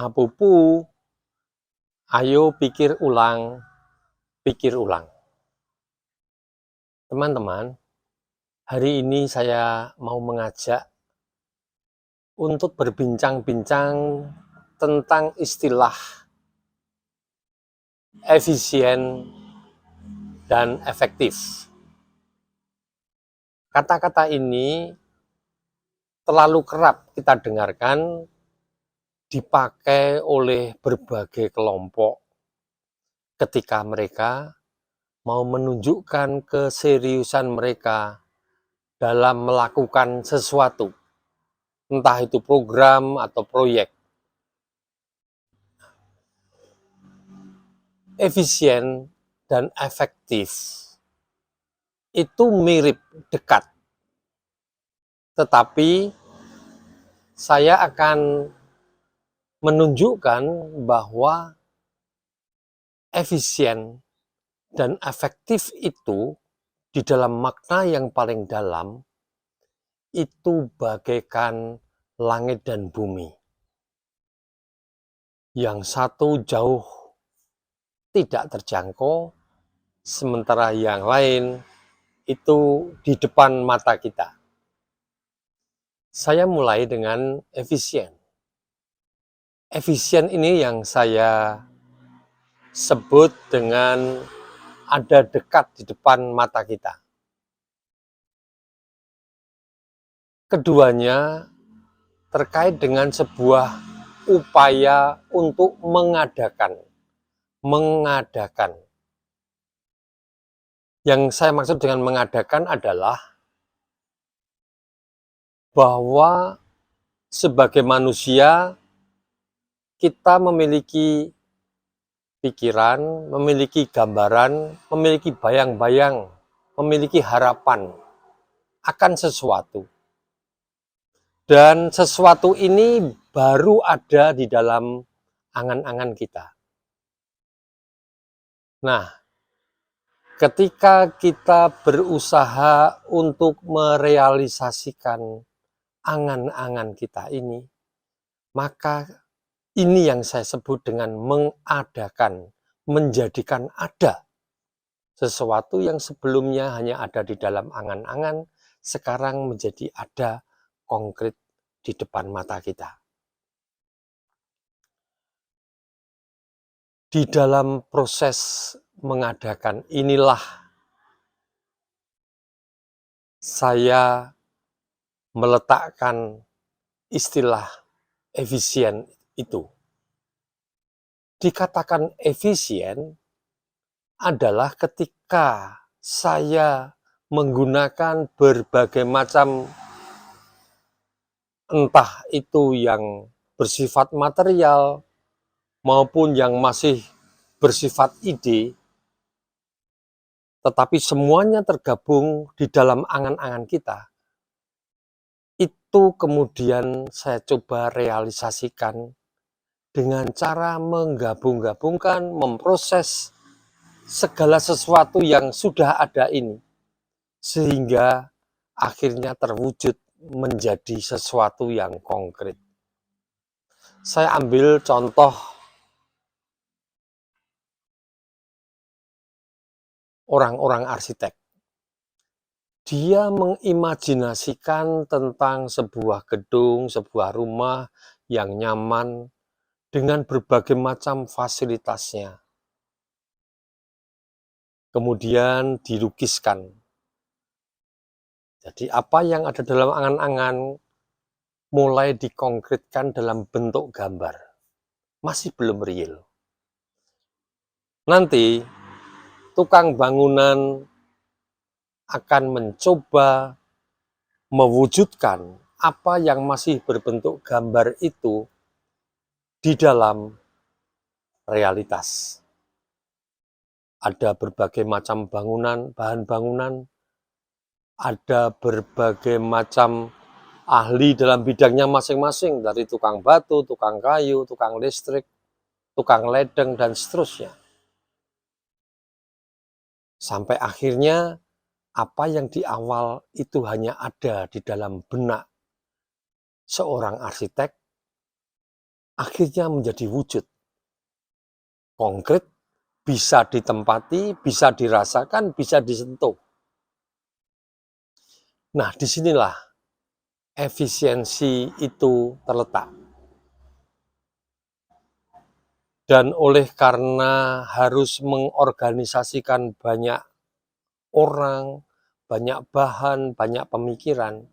Apupu, ayo pikir ulang, pikir ulang. Teman-teman, hari ini saya mau mengajak untuk berbincang-bincang tentang istilah efisien dan efektif. Kata-kata ini terlalu kerap kita dengarkan dipakai oleh berbagai kelompok ketika mereka mau menunjukkan keseriusan mereka dalam melakukan sesuatu, entah itu program atau proyek. Efisien dan efektif itu mirip dekat, tetapi saya akan menunjukkan bahwa efisien dan efektif itu di dalam makna yang paling dalam itu bagaikan langit dan bumi. Yang satu jauh tidak terjangkau, sementara yang lain itu di depan mata kita. Saya mulai dengan efisien. Efisien ini yang saya sebut dengan ada dekat di depan mata kita. Keduanya terkait dengan sebuah upaya untuk mengadakan. Yang saya maksud dengan mengadakan adalah bahwa sebagai manusia kita memiliki pikiran, memiliki gambaran, memiliki bayang-bayang, memiliki harapan akan sesuatu. Dan sesuatu ini baru ada di dalam angan-angan kita. Nah, ketika kita berusaha untuk merealisasikan angan-angan kita ini, maka ini yang saya sebut dengan mengadakan, menjadikan ada sesuatu yang sebelumnya hanya ada di dalam angan-angan, sekarang menjadi ada konkret di depan mata kita. Di dalam proses mengadakan inilah saya meletakkan istilah efisien itu. Dikatakan efisien adalah ketika saya menggunakan berbagai macam, entah itu yang bersifat material maupun yang masih bersifat ide, tetapi semuanya tergabung di dalam angan-angan kita. Itu kemudian saya coba realisasikan dengan cara menggabung-gabungkan, memproses segala sesuatu yang sudah ada ini, sehingga akhirnya terwujud menjadi sesuatu yang konkret. Saya ambil contoh orang-orang arsitek. Dia mengimajinasikan tentang sebuah gedung, sebuah rumah yang nyaman dengan berbagai macam fasilitasnya. Kemudian dilukiskan. Jadi apa yang ada dalam angan-angan mulai dikonkretkan dalam bentuk gambar. Masih belum real. Nanti tukang bangunan akan mencoba mewujudkan apa yang masih berbentuk gambar itu di dalam realitas. Ada berbagai macam bangunan, bahan bangunan, ada berbagai macam ahli dalam bidangnya masing-masing, dari tukang batu, tukang kayu, tukang listrik, tukang ledeng, dan seterusnya. Sampai akhirnya apa yang di awal itu hanya ada di dalam benak seorang arsitek, akhirnya menjadi wujud konkret, bisa ditempati, bisa dirasakan, bisa disentuh. Nah, disinilah efisiensi itu terletak. Dan oleh karena harus mengorganisasikan banyak orang, banyak bahan, banyak pemikiran,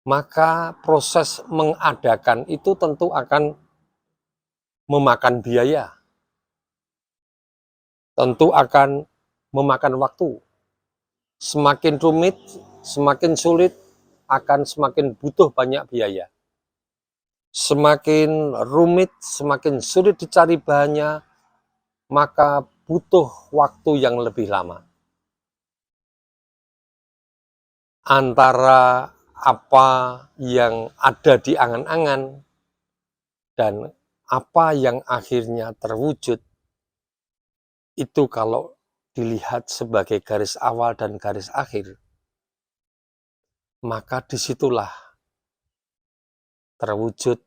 maka proses mengadakan itu tentu akan memakan biaya, tentu akan memakan waktu. Semakin rumit, semakin sulit, akan semakin butuh banyak biaya. Semakin rumit, semakin sulit dicari bahannya, maka butuh waktu yang lebih lama. Antara apa yang ada di angan-angan dan apa yang akhirnya terwujud, itu kalau dilihat sebagai garis awal dan garis akhir, maka disitulah terwujud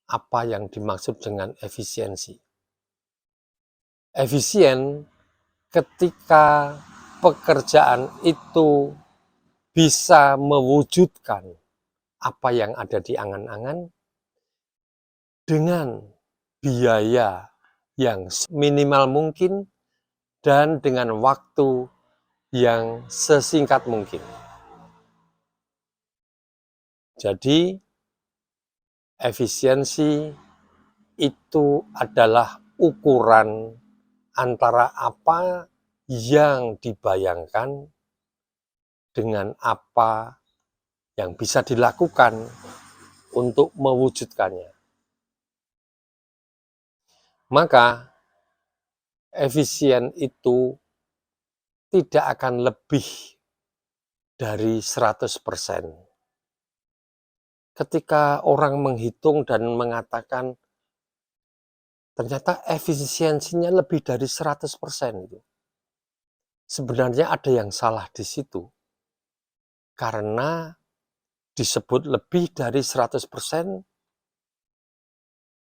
apa yang dimaksud dengan efisiensi. Efisien ketika pekerjaan itu bisa mewujudkan apa yang ada di angan-angan dengan biaya yang minimal mungkin dan dengan waktu yang sesingkat mungkin. Jadi, efisiensi itu adalah ukuran antara apa yang dibayangkan dengan apa yang bisa dilakukan untuk mewujudkannya. Maka, efisien itu tidak akan lebih dari 100%. Ketika orang menghitung dan mengatakan ternyata efisiensinya lebih dari 100% itu. Sebenarnya ada yang salah di situ. Karena disebut lebih dari 100%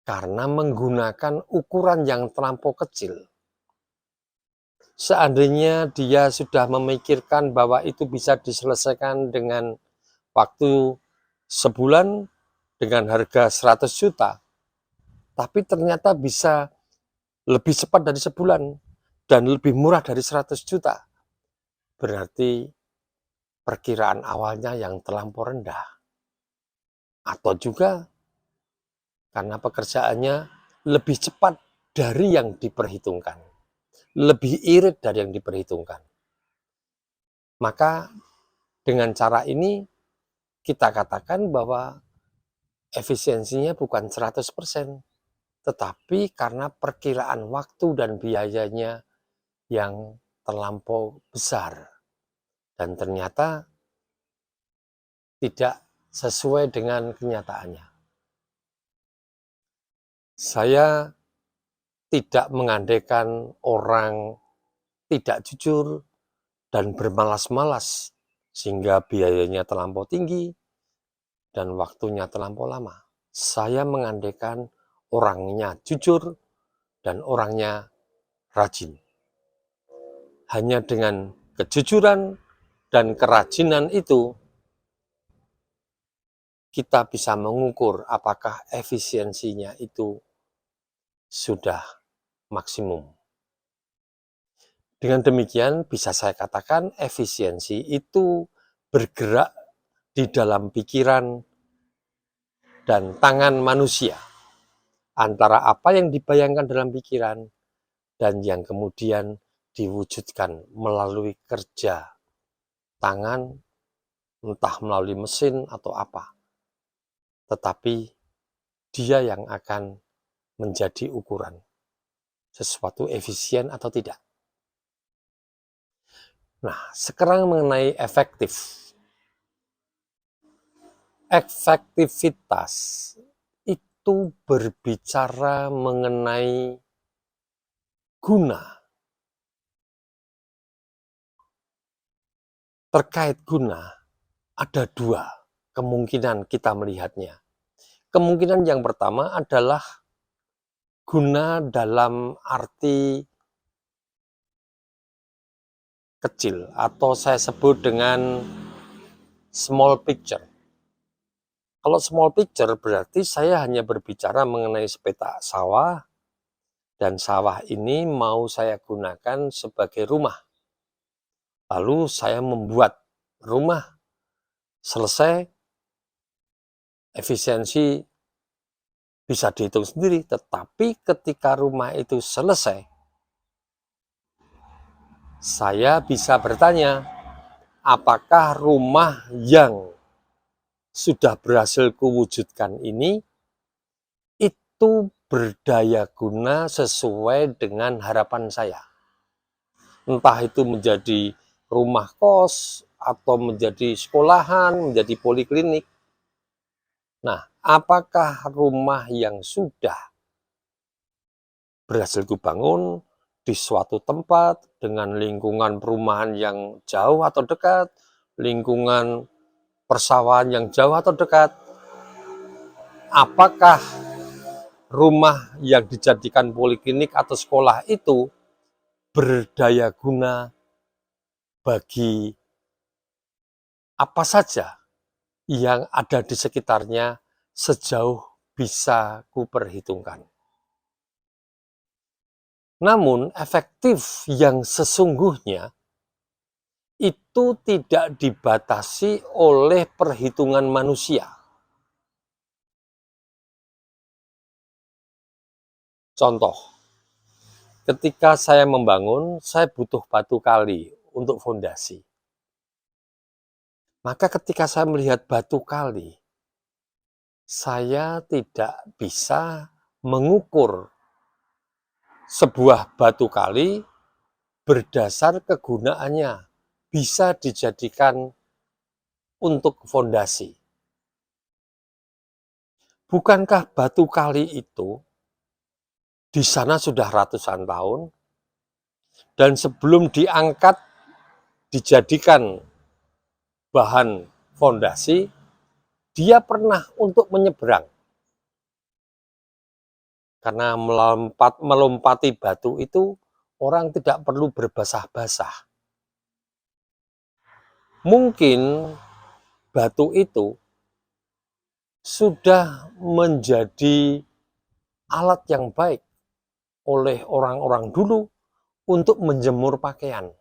karena menggunakan ukuran yang terlampau kecil. Seandainya dia sudah memikirkan bahwa itu bisa diselesaikan dengan waktu sebulan dengan harga 100 juta, tapi ternyata bisa lebih cepat dari sebulan dan lebih murah dari 100 juta. Berarti perkiraan awalnya yang terlampau rendah. Atau juga karena pekerjaannya lebih cepat dari yang diperhitungkan. Lebih irit dari yang diperhitungkan. Maka dengan cara ini kita katakan bahwa efisiensinya bukan 100%, tetapi karena perkiraan waktu dan biayanya yang terlampau besar. Dan ternyata tidak sesuai dengan kenyataannya. Saya tidak mengandaikan orang tidak jujur dan bermalas-malas sehingga biayanya terlampau tinggi dan waktunya terlampau lama. Saya mengandaikan orangnya jujur dan orangnya rajin. Hanya dengan kejujuran dan kerajinan itu kita bisa mengukur apakah efisiensinya itu sudah maksimum. Dengan demikian bisa saya katakan efisiensi itu bergerak di dalam pikiran dan tangan manusia. Antara apa yang dibayangkan dalam pikiran dan yang kemudian diwujudkan melalui kerja tangan, entah melalui mesin atau apa. Tetapi dia yang akan menjadi ukuran sesuatu efisien atau tidak. Nah, sekarang mengenai efektivitas itu berbicara mengenai guna. Terkait guna, ada dua kemungkinan kita melihatnya. Kemungkinan yang pertama adalah guna dalam arti kecil atau saya sebut dengan small picture. Kalau small picture berarti saya hanya berbicara mengenai sepetak sawah, dan sawah ini mau saya gunakan sebagai rumah. Lalu saya membuat rumah, selesai, efisiensi bisa dihitung sendiri. Tetapi ketika rumah itu selesai, saya bisa bertanya, apakah rumah yang sudah berhasil kuwujudkan ini itu berdaya guna sesuai dengan harapan saya. Entah itu menjadi rumah kos, atau menjadi sekolahan, menjadi poliklinik. Nah, apakah rumah yang sudah berhasil kubangun di suatu tempat dengan lingkungan perumahan yang jauh atau dekat, lingkungan persawahan yang jauh atau dekat, apakah rumah yang dijadikan poliklinik atau sekolah itu berdaya guna bagi apa saja yang ada di sekitarnya sejauh bisa kuperhitungkan. Namun efektif yang sesungguhnya itu tidak dibatasi oleh perhitungan manusia. Contoh, ketika saya membangun, saya butuh batu kali untuk fondasi. Maka ketika saya melihat batu kali, saya tidak bisa mengukur sebuah batu kali berdasar kegunaannya, bisa dijadikan untuk fondasi. Bukankah batu kali itu di sana sudah ratusan tahun, dan sebelum diangkat dijadikan bahan fondasi, dia pernah untuk menyeberang. Karena melompati batu itu orang tidak perlu berbasah-basah. Mungkin batu itu sudah menjadi alat yang baik oleh orang-orang dulu untuk menjemur pakaian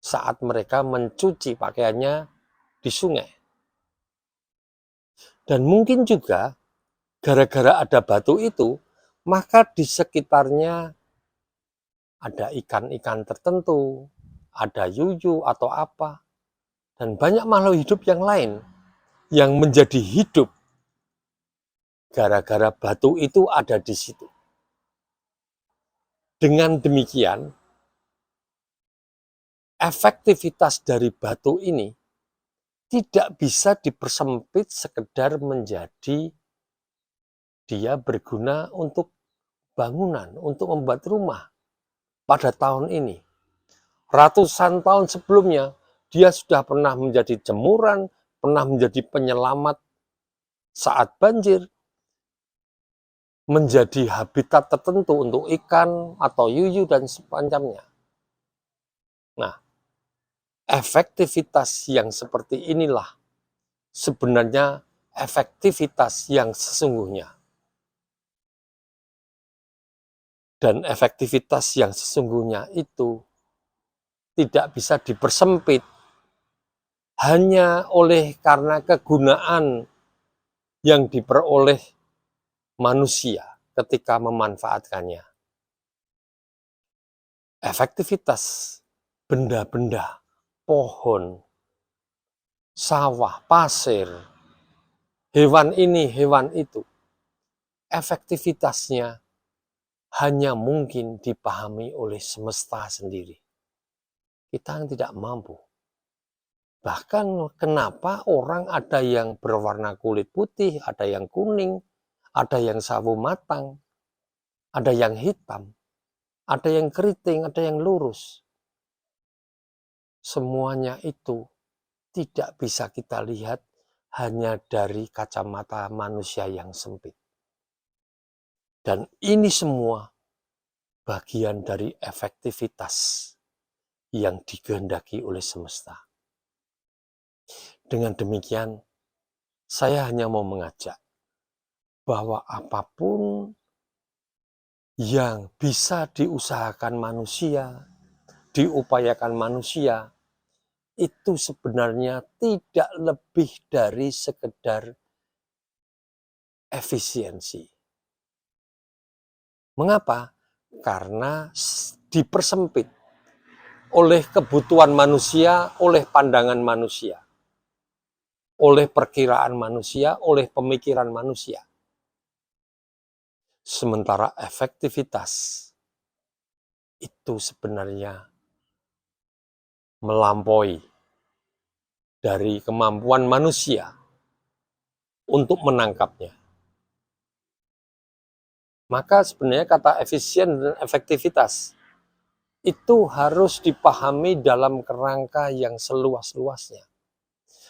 saat mereka mencuci pakaiannya di sungai. Dan mungkin juga gara-gara ada batu itu, maka di sekitarnya ada ikan-ikan tertentu, ada yuyu atau apa, dan banyak makhluk hidup yang lain yang menjadi hidup gara-gara batu itu ada di situ. Dengan demikian, efektivitas dari batu ini tidak bisa dipersempit sekedar menjadi dia berguna untuk bangunan, untuk membuat rumah pada tahun ini. Ratusan tahun sebelumnya, dia sudah pernah menjadi jemuran, pernah menjadi penyelamat saat banjir, menjadi habitat tertentu untuk ikan atau yuyu dan semacamnya. Nah, efektivitas yang seperti inilah sebenarnya efektivitas yang sesungguhnya. Dan efektivitas yang sesungguhnya itu tidak bisa dipersempit hanya oleh karena kegunaan yang diperoleh manusia ketika memanfaatkannya. Efektivitas benda-benda, pohon, sawah, pasir, hewan ini, hewan itu, efektivitasnya hanya mungkin dipahami oleh semesta sendiri. Kita tidak mampu. Bahkan kenapa orang ada yang berwarna kulit putih, ada yang kuning, ada yang sawo matang, ada yang hitam, ada yang keriting, ada yang lurus. Semuanya itu tidak bisa kita lihat hanya dari kacamata manusia yang sempit. Dan ini semua bagian dari efektivitas yang dikehendaki oleh semesta. Dengan demikian, saya hanya mau mengajak bahwa apapun yang bisa diusahakan manusia, diupayakan manusia, itu sebenarnya tidak lebih dari sekedar efisiensi. Mengapa? Karena dipersempit oleh kebutuhan manusia, oleh pandangan manusia, oleh perkiraan manusia, oleh pemikiran manusia. Sementara efektivitas itu sebenarnya melampaui dari kemampuan manusia untuk menangkapnya. Maka sebenarnya kata efisien dan efektivitas itu harus dipahami dalam kerangka yang seluas-luasnya.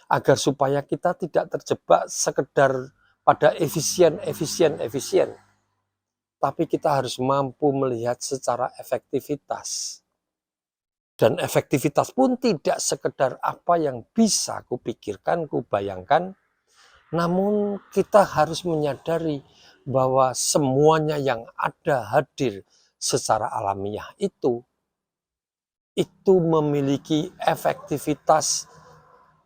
Agar supaya kita tidak terjebak sekedar pada efisien. Tapi kita harus mampu melihat secara efektivitas. Dan efektivitas pun tidak sekedar apa yang bisa kupikirkan, kubayangkan, namun kita harus menyadari bahwa semuanya yang ada hadir secara alamiah itu memiliki efektivitas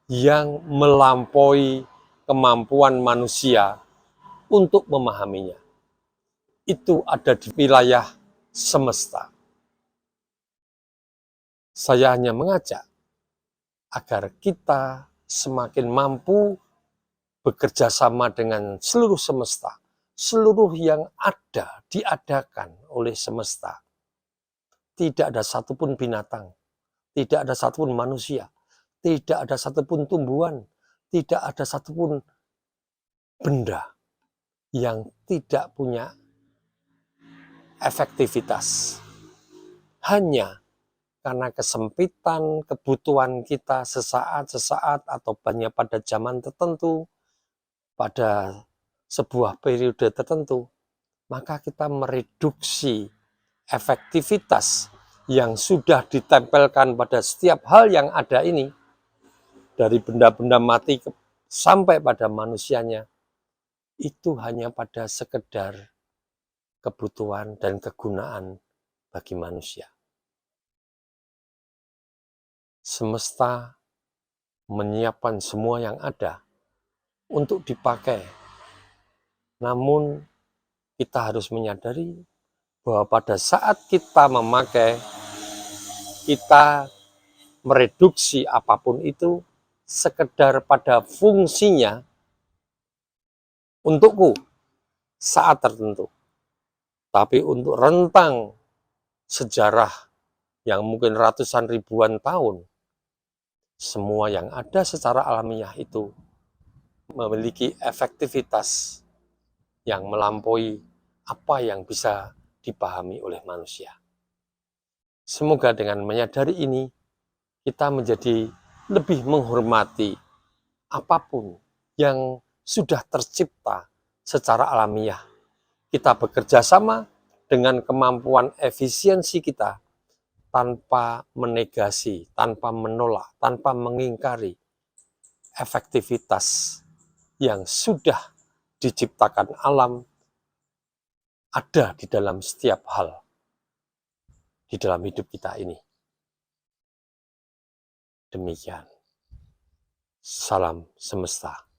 yang melampaui kemampuan manusia untuk memahaminya. Itu ada di wilayah semesta. Saya hanya mengajak agar kita semakin mampu bekerja sama dengan seluruh semesta, seluruh yang ada diadakan oleh semesta. Tidak ada satupun binatang, tidak ada satupun manusia, tidak ada satupun tumbuhan, tidak ada satupun benda yang tidak punya efektivitas. Hanya karena kesempitan kebutuhan kita sesaat atau banyak pada zaman tertentu, pada sebuah periode tertentu, maka kita mereduksi efektivitas yang sudah ditempelkan pada setiap hal yang ada ini, dari benda-benda mati sampai pada manusianya, itu hanya pada sekedar kebutuhan dan kegunaan bagi manusia. Semesta menyiapkan semua yang ada untuk dipakai. Namun kita harus menyadari bahwa pada saat kita memakai, kita mereduksi apapun itu sekedar pada fungsinya untukku saat tertentu. Tapi untuk rentang sejarah yang mungkin ratusan ribuan tahun, semua yang ada secara alamiah itu memiliki efektivitas yang melampaui apa yang bisa dipahami oleh manusia. Semoga dengan menyadari ini, kita menjadi lebih menghormati apapun yang sudah tercipta secara alamiah. Kita bekerja sama dengan kemampuan efisiensi kita tanpa menegasi, tanpa menolak, tanpa mengingkari efektivitas yang sudah diciptakan alam ada di dalam setiap hal di dalam hidup kita ini. Demikian. Salam semesta.